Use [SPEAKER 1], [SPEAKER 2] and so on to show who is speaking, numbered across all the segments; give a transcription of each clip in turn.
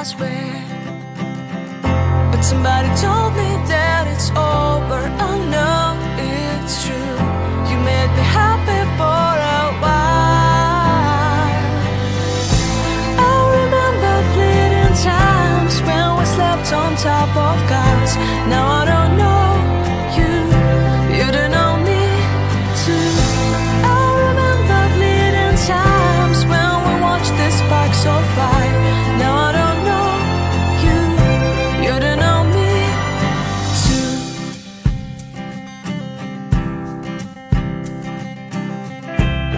[SPEAKER 1] I swear. But somebody told me that it's over. I know it's true. You made me happy for a while. I remember fleeting times when we slept on top of cars. Now I don't know you, you don't know me too. I remember fleeting times when we watched the sparks of fire. Now I don't know you, you don't know me too.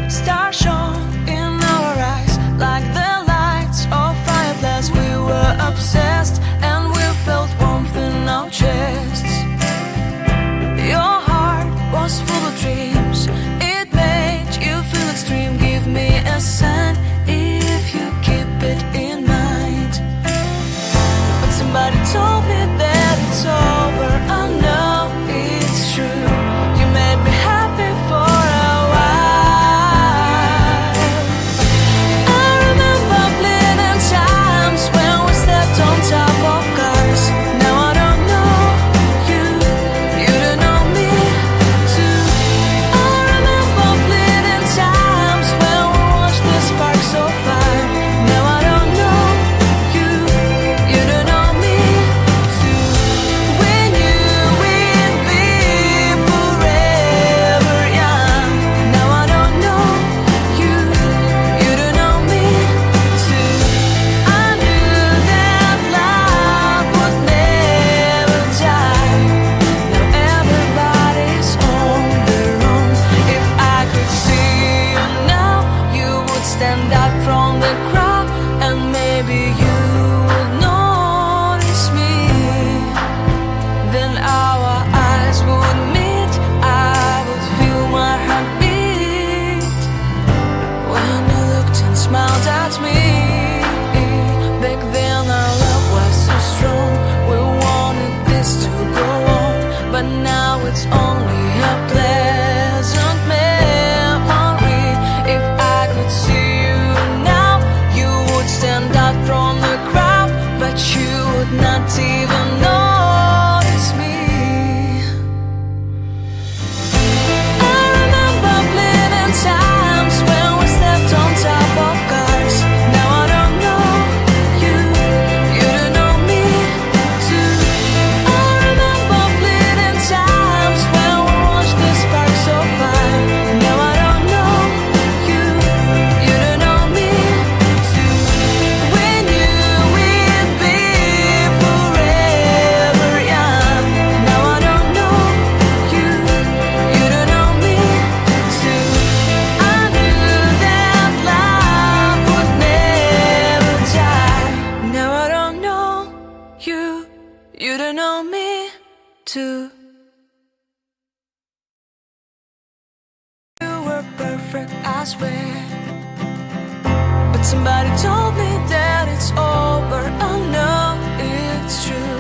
[SPEAKER 1] Stars shone in our eyes like the lights of fireflies. We were obsessed and we felt warmth in our chests. Your heart was full of dreams. It made you feel extreme. Give me a sign if you keep it in mind. But somebody told me that it's over. I know it's true. You made me happy for a while. I remember fleeting times when we slept on top of cars. Now I don't know you, you don't know me too. I remember fleeting times when we watched the sparks of fire. Now I don't know you, you don't know me too. We knew we'd be forever young. Now I don't know you, you don't know me too. I knew that love would never die. Now everybody's on their own. If I could see you now, you would stand out from the crowd, and maybe you would notice me. Then our eyes would meet. I would feel my heart beat when you looked and smiled at me. Back then our love was so strong. We wanted this to go on, but now it's only a pleasant memory. If I could see you now, you would stand out from the crowd, but you would not even notice me. I remember fleeting times when we slept on top of cars. Now I don't know you, you don't know me too. I remember fleeting times when we watched the sparks of fire. Now I don't know you, you don't know me too. We knew we'd be forever young. Now I don't know you, you don't know me too. I knew that love would never die. Now I don't know you, you don't know me too. You were perfect, I swear. But somebody told me that it's over. I know it's true.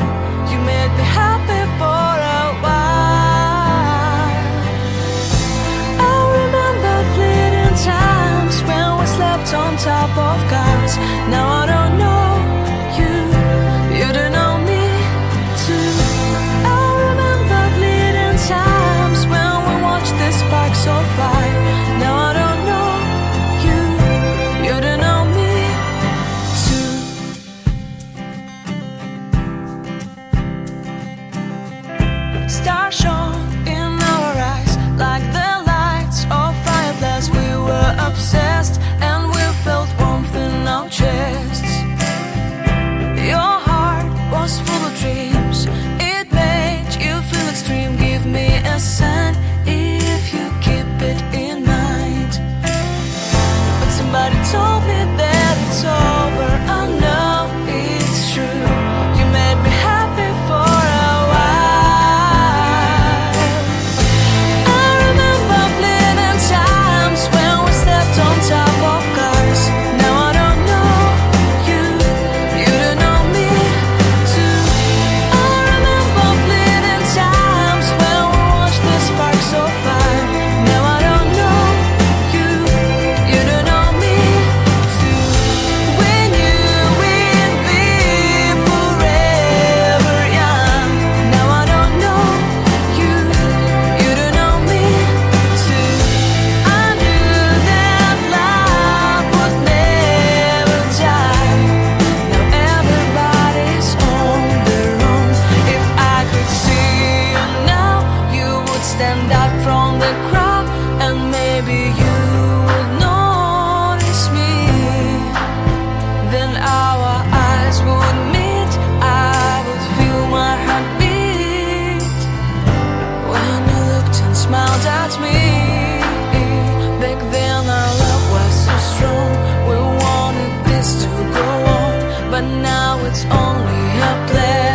[SPEAKER 1] You made me happy for a while. I remember fleeting times when we slept on top of cars. Now I don't know you, you don't know me too. I remember fleeting times when we watched the sparks of fire. Now I don't know you, you don't know me now it's only a play.